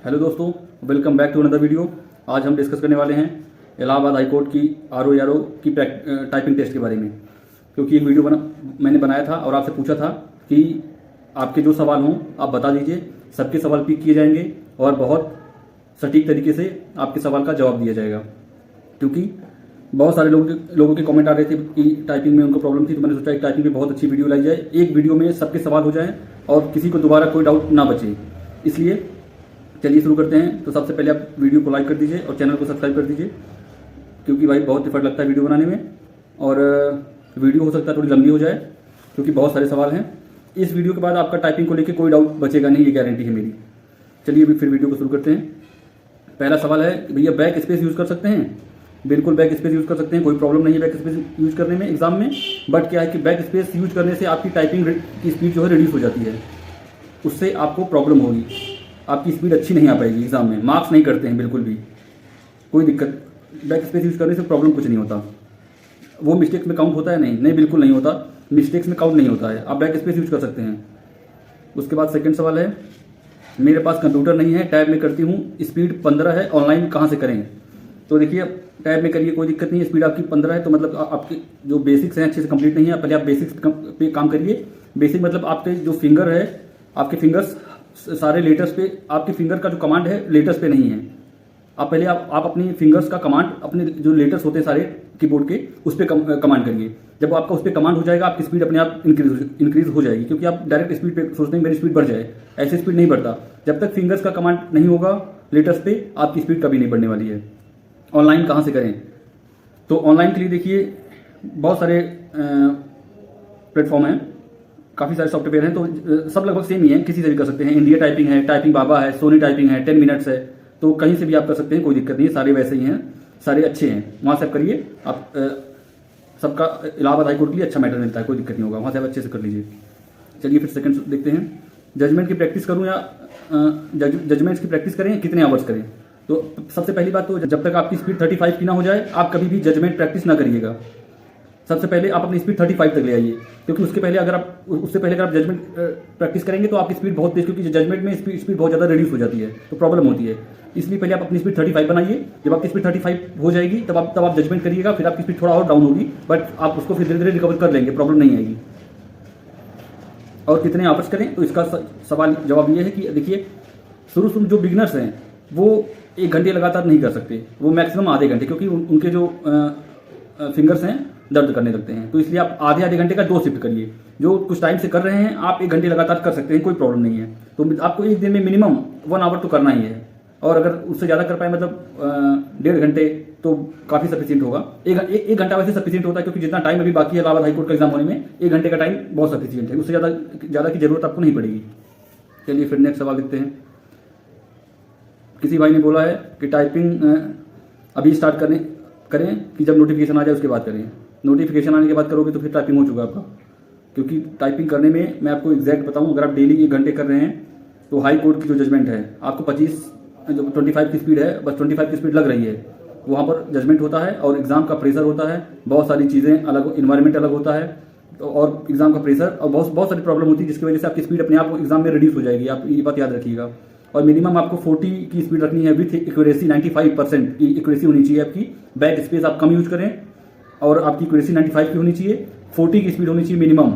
Hello दोस्तों, welcome back to another video. आज हम डिस्कस करने वाले हैं इलाहाबाद हाई कोर्ट की RO की टाइपिंग टेस्ट के बारे में। क्योंकि एक वीडियो मैंने बनाया था और आपसे पूछा था कि आपके जो सवाल हों आप बता दीजिए, सबके सवाल पिक किए जाएंगे और बहुत सटीक तरीके से आपके सवाल का जवाब दिया जाएगा। क्योंकि बहुत सारे लोगों के कमेंट आ रहे थे कि टाइपिंग में उनको प्रॉब्लम थी, तो मैंने सोचा एक टाइपिंग में बहुत अच्छी वीडियो लाई जाए, एक वीडियो में सबके सवाल हो जाएं और किसी को दोबारा कोई डाउट ना बचे। इसलिए चलिए शुरू करते हैं। तो सबसे पहले आप वीडियो को लाइक कर दीजिए और चैनल को सब्सक्राइब कर दीजिए, क्योंकि भाई बहुत एफर्ट लगता है वीडियो बनाने में और वीडियो हो सकता है थोड़ी लंबी हो जाए क्योंकि बहुत सारे सवाल हैं। इस वीडियो के बाद आपका टाइपिंग को लेकर कोई डाउट बचेगा नहीं, ये गारंटी है मेरी। चलिए अभी फिर वीडियो को शुरू करते हैं। पहला सवाल है, भैया बैक स्पेस यूज़ कर सकते हैं? बिल्कुल बैक स्पेस यूज़ कर सकते हैं, कोई प्रॉब्लम नहीं है बैक स्पेस यूज़ करने में एग्जाम में। बट क्या है कि बैक स्पेस यूज करने से आपकी टाइपिंग की स्पीड जो है रिड्यूस हो जाती है, उससे आपको प्रॉब्लम होगी, आपकी स्पीड अच्छी नहीं आ पाएगी एग्जाम में, मार्क्स नहीं करते हैं बिल्कुल भी। कोई दिक्कत, बैक स्पेस यूज करने से प्रॉब्लम कुछ नहीं होता। वो मिस्टेक्स में काउंट होता है? नहीं बिल्कुल नहीं होता, मिस्टेक्स में काउंट नहीं होता है, आप बैक स्पेस यूज कर सकते हैं। उसके बाद सेकंड सवाल है, मेरे पास कंप्यूटर नहीं है, टैब में करती हूँ, स्पीड 15 है, ऑनलाइन कहाँ से करें? तो देखिए टैब में करिए, कोई दिक्कत नहीं है, स्पीड आपकी 15 है तो मतलब आपके जो बेसिक्स हैं अच्छे से कंप्लीट नहीं है। पहले आप बेसिक्स पे काम करिए। बेसिक मतलब आपके जो फिंगर है, आपके फिंगर्स सारे लेटर्स पे, आपके फिंगर का जो कमांड है लेटर्स पे नहीं है। आप पहले आप अपनी फिंगर्स का कमांड, अपने जो लेटर्स होते हैं सारे कीबोर्ड के, उस पर कमांड करिए। जब आपका उस पर कमांड हो जाएगा आपकी स्पीड अपने आप इंक्रीज हो जाएगी। क्योंकि आप डायरेक्ट स्पीड पे सोचते हैं मेरी स्पीड बढ़ जाए, ऐसे स्पीड नहीं बढ़ता। जब तक फिंगर्स का कमांड नहीं होगा लेटर्स पे, आपकी स्पीड कभी नहीं बढ़ने वाली है। ऑनलाइन कहाँ से करें? तो ऑनलाइन के लिए देखिए बहुत सारे प्लेटफॉर्म हैं, काफ़ी सारे सॉफ्टवेयर हैं, तो सब लगभग सेम ही है, किसी से भी कर सकते हैं। इंडिया टाइपिंग है, टाइपिंग बाबा है, सोनी टाइपिंग है, 10 मिनट्स है, तो कहीं से भी आप कर सकते हैं, कोई दिक्कत नहीं है, सारे वैसे ही हैं, सारे अच्छे हैं। वहाँ से आप करिए, आप सबका इलाहाबाद हाई कोर्ट के लिए अच्छा मैटर मिलता है, कोई दिक्कत नहीं होगा, वहाँ से आप अच्छे से कर लीजिए। चलिए फिर सेकंड देखते हैं, जजमेंट की प्रैक्टिस करूँ या जजमेंट्स की प्रैक्टिस करें, कितने आवर्स करें? तो सबसे पहली बात तो जब तक आपकी स्पीड 35 की ना हो जाए आप कभी भी जजमेंट प्रैक्टिस ना करिएगा। सबसे पहले आप अपनी स्पीड 35 तक ले आइए, क्योंकि उससे पहले अगर आप जजमेंट प्रैक्टिस करेंगे तो आपकी स्पीड बहुत तेज, क्योंकि जजमेंट में स्पीड बहुत ज़्यादा रिड्यूस हो जाती है तो प्रॉब्लम होती है। इसलिए पहले आप अपनी स्पीड 35 बनाइए। जब आपकी स्पीड 35 हो जाएगी तब आप जजमेंट करिएगा, फिर आपकी स्पीड थोड़ा और डाउन होगी, बट आप उसको फिर धीरे धीरे रिकवर कर लेंगे, प्रॉब्लम नहीं आएगी। और कितने आवर्स करें? तो इसका सवाल जवाब ये है कि देखिए शुरू जो बिगिनर्स हैं वो 1 घंटे लगातार नहीं कर सकते, वो मैक्सिमम आधे घंटे, क्योंकि उनके जो फिंगर्स हैं दर्द करने लगते हैं। तो इसलिए आप आधे घंटे का 2 शिफ्ट करिए। जो कुछ टाइम से कर रहे हैं आप 1 घंटे लगातार कर सकते हैं, कोई प्रॉब्लम नहीं है। तो आपको एक दिन में मिनिमम 1 आवर तो करना ही है, और अगर उससे ज़्यादा कर पाए मतलब 1.5 घंटे तो काफ़ी सफिशिएंट होगा। एक घंटा वैसे सफिशिएंट होता है, क्योंकि जितना टाइम अभी बाकी है इलाहाबाद हाईकोर्ट का एग्जाम होने में, 1 घंटे का टाइम बहुत सफिशिएंट है, उससे ज़्यादा की जरूरत आपको नहीं पड़ेगी। चलिए फिर नेक्स्ट सवाल देखते हैं। किसी भाई ने बोला है कि टाइपिंग अभी स्टार्ट करें कि जब नोटिफिकेशन आ जाए उसके बाद करें? नोटिफिकेशन आने के बाद करोगे तो फिर टाइपिंग हो चुका आपका। क्योंकि टाइपिंग करने में मैं आपको एग्जैक्ट बताऊं, अगर आप डेली 1 घंटे कर रहे हैं तो हाई कोर्ट की जो जजमेंट है आपको 25 की स्पीड है, बस 25 की स्पीड लग रही है, वहाँ पर जजमेंट होता है और एग्जाम का प्रेशर होता है, बहुत सारी चीज़ें अलग, इन्वायरमेंट अलग होता है और एग्जाम का प्रेशर और बहुत सारी प्रॉब्लम होती है, जिसकी वजह से आपकी स्पीड अपने आप एग्जाम में रिड्यूस हो जाएगी। आप ये बात याद रखिएगा। और मिनिमम आपको 40 की स्पीड रखनी है विथ एक्यूरेसी, 95% की एक्यूरेसी होनी चाहिए आपकी। बैक स्पेस आप कम यूज करें और आपकी एक्यूरेसी 95 की होनी चाहिए, 40 की स्पीड होनी चाहिए मिनिमम।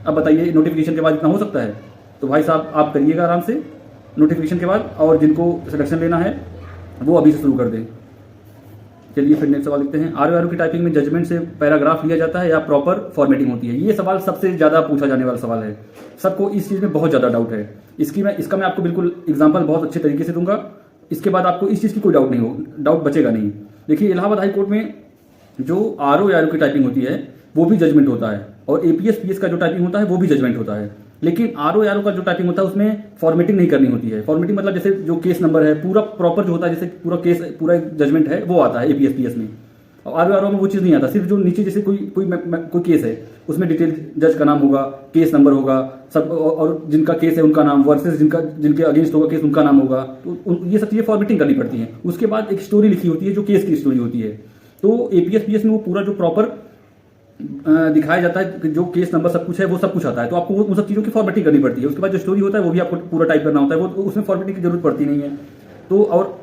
अब बताइए नोटिफिकेशन के बाद इतना हो सकता है? तो भाई साहब आप करिएगा आराम से नोटिफिकेशन के बाद, और जिनको सिलेक्शन लेना है वो अभी से शुरू कर दें। चलिए फिर नेक्स्ट सवाल देखते हैं। RO की टाइपिंग में जजमेंट से पैराग्राफ लिया जाता है या प्रॉपर फॉर्मेटिंग होती है? ये सवाल सबसे ज़्यादा पूछा जाने वाला सवाल है, सबको इस चीज़ में बहुत ज़्यादा डाउट है। इसका मैं आपको बिल्कुल एग्जांपल बहुत अच्छे तरीके से दूंगा, इसके बाद आपको इस चीज़ की कोई डाउट बचेगा नहीं। देखिए इलाहाबाद हाई कोर्ट में जो RO की टाइपिंग होती है वो भी जजमेंट होता है, और APS PS का जो टाइपिंग होता है वो भी जजमेंट होता है। लेकिन RO का जो टाइपिंग होता है उसमें फॉर्मेटिंग नहीं करनी होती है। फॉर्मेटिंग मतलब जैसे जो केस नंबर है पूरा प्रॉपर जो होता है, जैसे पूरा जजमेंट है वो आता है APS PS में, और RO में वो चीज़ नहीं आता। सिर्फ जो नीचे जैसे कोई केस है उसमें डिटेल जज का नाम होगा, केस नंबर होगा सब, और जिनका केस है उनका नाम, वर्सेस जिनके अगेंस्ट होगा केस उनका नाम होगा। तो ये सब चीज़ें फॉर्मेटिंग करनी पड़ती हैं। उसके बाद एक स्टोरी लिखी होती है जो केस की स्टोरी होती है। तो APS PS में वो पूरा जो प्रॉपर दिखाया जाता है कि जो केस नंबर सब कुछ है वो सब कुछ आता है, तो आपको उन सब चीज़ों की फॉर्मेटिंग करनी पड़ती है। उसके बाद जो स्टोरी होता है वो भी आपको पूरा टाइप करना होता है, वो उसमें फॉर्मेटिंग की जरूरत पड़ती नहीं है। और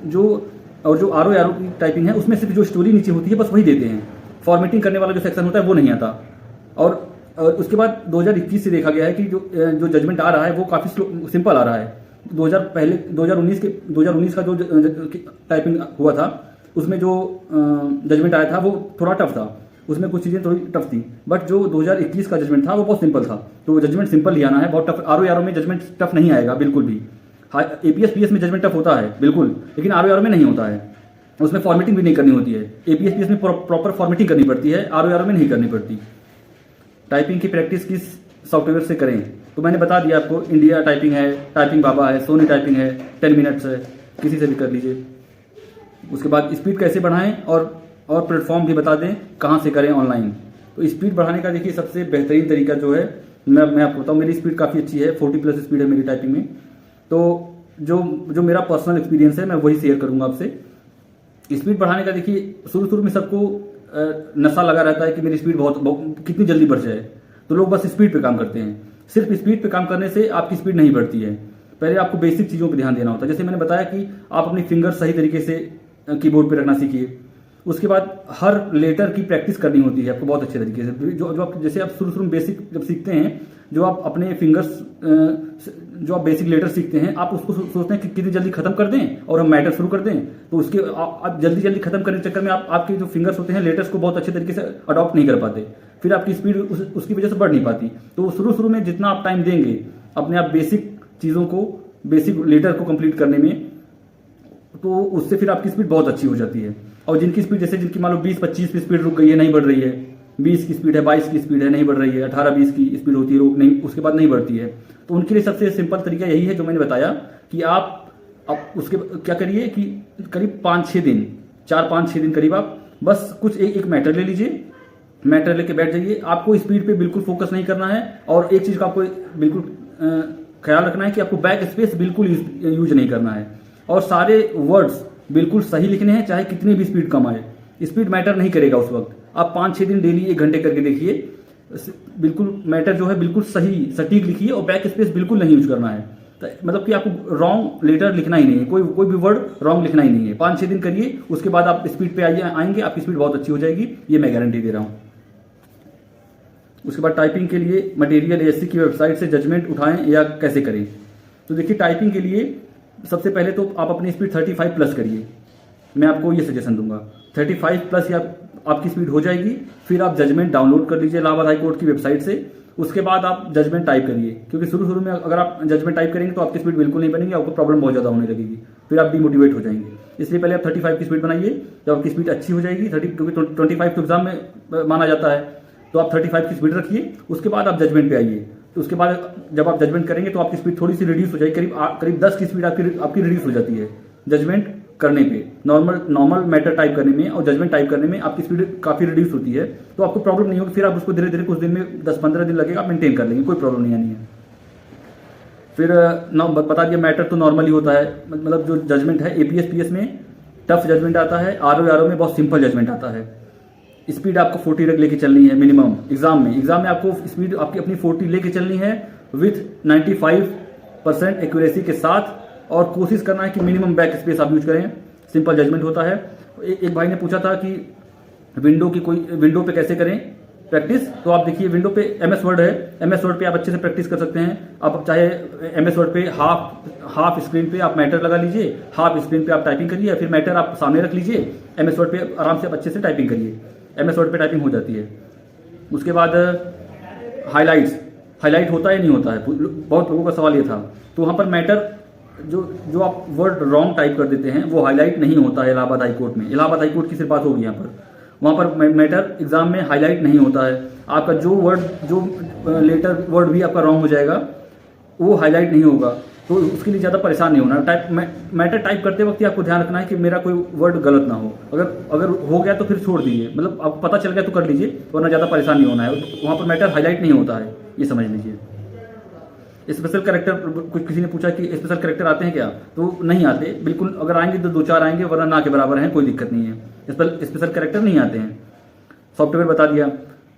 जो आर ओ की टाइपिंग है उसमें सिर्फ जो स्टोरी नीचे होती है बस वही देते हैं, फॉर्मेटिंग करने वाला जो सेक्शन होता है वो नहीं आता। और उसके बाद 2021 से देखा गया है कि जो जजमेंट आ रहा है वो काफ़ी सिंपल आ रहा है। 2019 का जो टाइपिंग हुआ था उसमें जो जजमेंट आया था वो थोड़ा टफ था, उसमें कुछ चीज़ें थोड़ी टफ थी, बट जो 2021 का जजमेंट था वो बहुत सिंपल था। तो जजमेंट सिंपल ही आना है, बहुत टफ आर ओ में जजमेंट टफ नहीं आएगा बिल्कुल भी। हाँ, एपीएस पीएस में जजमेंट टफ होता है बिल्कुल, लेकिन आर ओ में नहीं होता है, उसमें फॉर्मेटिंग भी नहीं करनी होती है। एपीएस पीएस में प्रॉपर फॉर्मेटिंग करनी पड़ती है, आर ओ में नहीं करनी पड़ती। टाइपिंग की प्रैक्टिस किस सॉफ्टवेयर से करें, तो मैंने बता दिया आपको, इंडिया टाइपिंग है, टाइपिंग बाबा है, सोनी टाइपिंग है, 10 मिनट्स है, किसी से भी कर लीजिए। उसके बाद स्पीड कैसे बढ़ाएं और प्लेटफॉर्म भी बता दें कहाँ से करें ऑनलाइन। तो स्पीड बढ़ाने का देखिए सबसे बेहतरीन तरीका जो है मैं आपको बताऊँ, मेरी स्पीड काफ़ी अच्छी है, 40+ स्पीड है मेरी टाइपिंग में। तो जो मेरा पर्सनल एक्सपीरियंस है मैं वही शेयर करूँगा आपसे। स्पीड बढ़ाने का देखिए शुरू में सबको नशा लगा रहता है कि मेरी स्पीड बहुत कितनी जल्दी बढ़ जाए, तो लोग बस स्पीड पे काम करते हैं। सिर्फ स्पीड पे काम करने से आपकी स्पीड नहीं बढ़ती है, पहले आपको बेसिक चीज़ों पर ध्यान देना होता है। जैसे मैंने बताया कि आप अपनी फिंगर सही तरीके से कीबोर्ड पे रखना सीखिए। उसके बाद हर लेटर की प्रैक्टिस करनी होती है आपको बहुत अच्छे तरीके से। जो आप जैसे आप शुरू में बेसिक जब सीखते हैं, जो आप अपने फिंगर्स जो आप बेसिक लेटर सीखते हैं, आप उसको सोचते हैं कि कितनी जल्दी खत्म कर दें और हम मैटर शुरू कर दें, तो उसके आप जल्दी खत्म करने के चक्कर में आपके जो फिंगर्स होते हैं लेटर्स को बहुत अच्छे तरीके से अडॉप्ट नहीं कर पाते, फिर आपकी स्पीड उसकी वजह से बढ़ नहीं पाती। तो शुरू में जितना आप टाइम देंगे अपने आप बेसिक चीज़ों को, बेसिक लेटर को कंप्लीट करने में, तो उससे फिर आपकी स्पीड बहुत अच्छी हो जाती है। और जिनकी स्पीड जैसे जिनकी मान लो 20-25 की स्पीड रुक गई है, नहीं बढ़ रही है, 20 की स्पीड है, 22 की स्पीड है, नहीं बढ़ रही है, 18-20 की स्पीड होती है, रोक नहीं, उसके बाद नहीं बढ़ती है, तो उनके लिए सबसे सिंपल तरीका यही है जो मैंने बताया कि आप उसके क्या करिए कि करीब 5-6 दिन, 4-5-6 दिन करीब आप बस कुछ एक मैटर ले लीजिए, मैटर लेके बैठ जाइए। आपको स्पीड पे बिल्कुल फोकस नहीं करना है, और एक चीज़ का आपको बिल्कुल ख्याल रखना है कि आपको बैक स्पेस बिल्कुल यूज नहीं करना है, और सारे वर्ड्स बिल्कुल सही लिखने हैं, चाहे कितनी भी स्पीड कम आए, स्पीड मैटर नहीं करेगा उस वक्त। आप 5-6 दिन डेली 1 घंटे करके देखिए, बिल्कुल मैटर जो है बिल्कुल सही सटीक लिखिए, और बैक स्पेस बिल्कुल नहीं यूज करना है। तो मतलब कि आपको रॉन्ग लेटर लिखना ही नहीं है, कोई भी वर्ड रॉन्ग लिखना ही नहीं है। 5-6 दिन करिए, उसके बाद आप स्पीड पे आएंगे, आपकी स्पीड बहुत अच्छी हो जाएगी, ये मैं गारंटी दे रहा हूँ। उसके बाद टाइपिंग के लिए मटेरियल एएससी की वेबसाइट से जजमेंट उठाएं या कैसे करें। तो देखिए टाइपिंग के लिए सबसे पहले तो आप अपनी स्पीड 35+ करिए, मैं आपको ये सजेशन दूंगा। 35+ या आपकी स्पीड हो जाएगी, फिर आप जजमेंट डाउनलोड कर लीजिए इलाहाबाद हाई कोर्ट की वेबसाइट से। उसके बाद आप जजमेंट टाइप करिए, क्योंकि शुरू में अगर आप जजमेंट टाइप करेंगे तो आपकी स्पीड बिल्कुल नहीं बनेगी, आपको प्रॉब्लम बहुत ज़्यादा होने लगेगी, फिर आप डिमोटिवेट हो जाएंगे। इसलिए पहले आप 35 की स्पीड बनाइए, जब आपकी स्पीड अच्छी हो जाएगी, क्योंकि 25 तो एग्जाम में माना जाता है, तो आप 35 की स्पीड रखिए। उसके बाद आप जजमेंट पे आइए, तो उसके बाद जब आप जजमेंट करेंगे तो आपकी स्पीड थोड़ी सी रिड्यूस हो जाएगी, करीब 10 की स्पीड आपकी रिड्यूस हो जाती है जजमेंट करने पे। नॉर्मल मैटर टाइप करने में और जजमेंट टाइप करने में आपकी स्पीड काफ़ी रिड्यूस होती है, तो आपको प्रॉब्लम नहीं होगी। फिर आप उसको धीरे धीरे कुछ दिन में 10-15 दिन लगेगा, आप मेंटेन कर लेंगे, कोई प्रॉब्लम नहीं आनी है। फिर बता दिया मैटर तो नॉर्मली होता है, मतलब जो जजमेंट है एपीएस पीएस में टफ जजमेंट आता है, आरओ में बहुत सिंपल जजमेंट आता है। स्पीड आपको 40 रख लेके चलनी है मिनिमम। एग्जाम में आपको स्पीड आपकी अपनी 40 लेके चलनी है विथ 95% एक्यूरेसी के साथ, और कोशिश करना है कि मिनिमम बैक स्पेस आप यूज करें। सिंपल जजमेंट होता है। एक भाई ने पूछा था कि विंडो पे कैसे करें प्रैक्टिस, तो आप देखिए विंडो पे एमएस वर्ड है, एमएस वर्ड पे आप अच्छे से प्रैक्टिस कर सकते हैं। आप चाहे एमएस वर्ड पे हाफ स्क्रीन पे आप मैटर लगा लीजिए, हाफ स्क्रीन पे आप टाइपिंग करिए, फिर मैटर आप सामने रख लीजिए, एमएस वर्ड पे आराम से आप अच्छे से टाइपिंग करिए, एमएस वर्ड पे टाइपिंग हो जाती है। उसके बाद हाईलाइट होता है नहीं होता है, बहुत लोगों का सवाल ये था। तो वहाँ पर मैटर जो आप वर्ड रॉन्ग टाइप कर देते हैं वो हाईलाइट नहीं होता है इलाहाबाद हाई कोर्ट में। इलाहाबाद हाई कोर्ट की सिर्फ बात होगी यहाँ पर, वहाँ पर मैटर एग्जाम में हाईलाइट नहीं होता है। आपका जो लेटर वर्ड भी आपका रॉन्ग हो जाएगा वो हाईलाइट नहीं होगा, तो उसके लिए ज़्यादा परेशान नहीं होना। मैटर टाइप करते वक्त ही आपको ध्यान रखना है कि मेरा कोई वर्ड गलत ना हो। अगर हो गया तो फिर छोड़ दीजिए, मतलब आपको पता चल गया तो कर लीजिए, वरना ज़्यादा परेशान नहीं होना है। वहाँ पर मैटर हाईलाइट नहीं होता है, ये समझ लीजिए। स्पेशल कैरेक्टर, कुछ किसी ने पूछा कि स्पेशल कैरेक्टर आते हैं क्या, तो नहीं आते बिल्कुल। अगर आएंगे तो 2-4 आएंगे, वरना ना के बराबर हैं, कोई दिक्कत नहीं है। स्पेशल कैरेक्टर नहीं आते हैं। सॉफ्टवेयर बता दिया।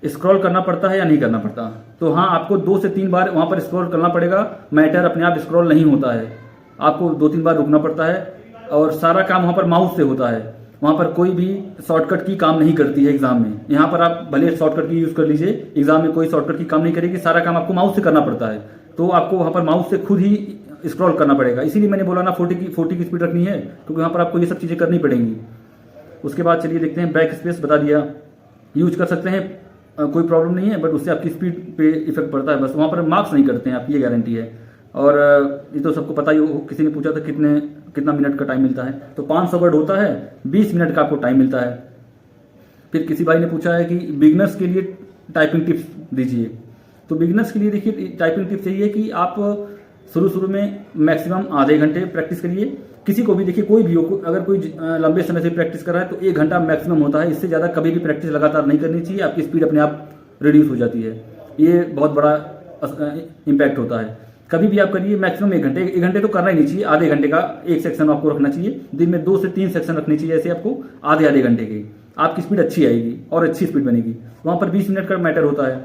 स्क्रॉल करना पड़ता है या नहीं करना पड़ता, तो हाँ आपको 2 से 3 बार वहाँ पर स्क्रॉल करना पड़ेगा। मैटर अपने आप स्क्रॉल नहीं होता है, आपको 2-3 बार रुकना पड़ता है और सारा काम वहाँ पर माउस से होता है। वहाँ पर कोई भी शॉर्टकट की काम नहीं करती है एग्जाम में। यहाँ पर आप भले शॉर्टकट की यूज़ कर लीजिए, एग्जाम में कोई शॉर्टकट की काम नहीं करेगी, सारा काम आपको माउस से करना पड़ता है। तो आपको वहाँ पर माउस से खुद ही स्क्रॉल करना पड़ेगा। इसीलिए मैंने बोला ना 40 की स्पीड रखनी है, क्योंकि वहाँ पर आपको ये सब चीज़ें करनी पड़ेंगी। उसके बाद चलिए देखते हैं, बैक स्पेस बता दिया, यूज कर सकते हैं, कोई प्रॉब्लम नहीं है, बट उससे आपकी स्पीड पे इफेक्ट पड़ता है। बस वहाँ पर मार्क्स नहीं करते हैं आपकी, ये गारंटी है। और ये तो सबको पता ही हो, किसी ने पूछा था कितना मिनट का टाइम मिलता है, तो 500 वर्ड होता है, 20 मिनट का आपको टाइम मिलता है। फिर किसी भाई ने पूछा है कि बिगनर्स के लिए टाइपिंग टिप्स दीजिए। तो बिगनर्स के लिए देखिए, टाइपिंग टिप्स यही है कि आप शुरू में मैक्सिमम आधे घंटे प्रैक्टिस करिए। किसी को भी देखिए, कोई भी हो, अगर कोई लंबे समय से प्रैक्टिस कर रहा है तो 1 घंटा मैक्सिमम होता है। इससे ज़्यादा कभी भी प्रैक्टिस लगातार नहीं करनी चाहिए, आपकी स्पीड अपने आप रिड्यूस हो जाती है। ये बहुत बड़ा इम्पैक्ट होता है। कभी भी आप करिए मैक्सिमम 1 घंटे, 1 घंटे तो करना ही नहीं चाहिए, आधे घंटे का एक सेक्शन आपको रखना चाहिए। दिन में 2 से 3 सेक्शन रखने चाहिए ऐसे आपको, आधे घंटे के। आपकी स्पीड अच्छी आएगी और अच्छी स्पीड बनेगी। वहाँ पर 20 मिनट का मैटर होता है,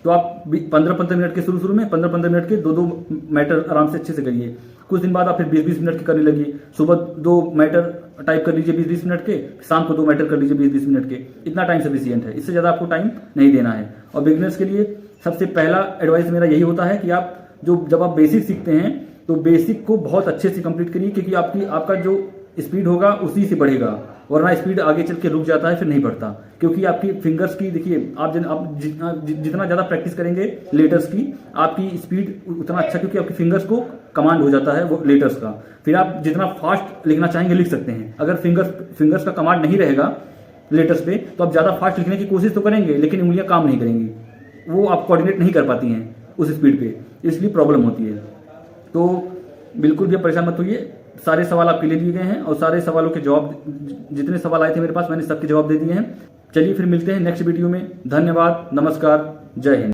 तो आप 15-15 मिनट के शुरू में 15-15 मिनट के 2-2 मैटर आराम से अच्छे से करिए। कुछ दिन बाद आप फिर 20-20 मिनट के करने लगिए। सुबह 2 मैटर टाइप कर लीजिए 20-20 मिनट के, शाम को 2 मैटर कर लीजिए 20-20 मिनट के। इतना टाइम सफिशिएंट है, इससे ज़्यादा आपको टाइम नहीं देना है। और बिगनर्स के लिए सबसे पहला एडवाइस मेरा यही होता है कि आप जब आप बेसिक सीखते हैं तो बेसिक को बहुत अच्छे से कंप्लीट करिए, क्योंकि आपका जो स्पीड होगा उसी से बढ़ेगा, वरना स्पीड आगे चल के रुक जाता है, फिर नहीं बढ़ता। क्योंकि आपकी फिंगर्स की देखिए, आप जितना ज़्यादा प्रैक्टिस करेंगे लेटर्स की, आपकी स्पीड उतना अच्छा, क्योंकि आपकी फिंगर्स को कमांड हो जाता है वो लेटर्स का। फिर आप जितना फास्ट लिखना चाहेंगे लिख सकते हैं। अगर फिंगर्स का कमांड नहीं रहेगा लेटर्स पे, तो आप ज़्यादा फास्ट लिखने की कोशिश तो करेंगे, लेकिन उंगलियां काम नहीं करेंगी, वो आप कोऑर्डिनेट नहीं कर पाती हैं उस स्पीड पे, इसलिए प्रॉब्लम होती है। तो बिल्कुल भी परेशान मत होइए, सारे सवाल आपके लिए दिए गए हैं और सारे सवालों के जवाब, जितने सवाल आए थे मेरे पास, मैंने सबके जवाब दे दिए हैं। चलिए फिर मिलते हैं नेक्स्ट वीडियो में। धन्यवाद, नमस्कार, जय हिंद।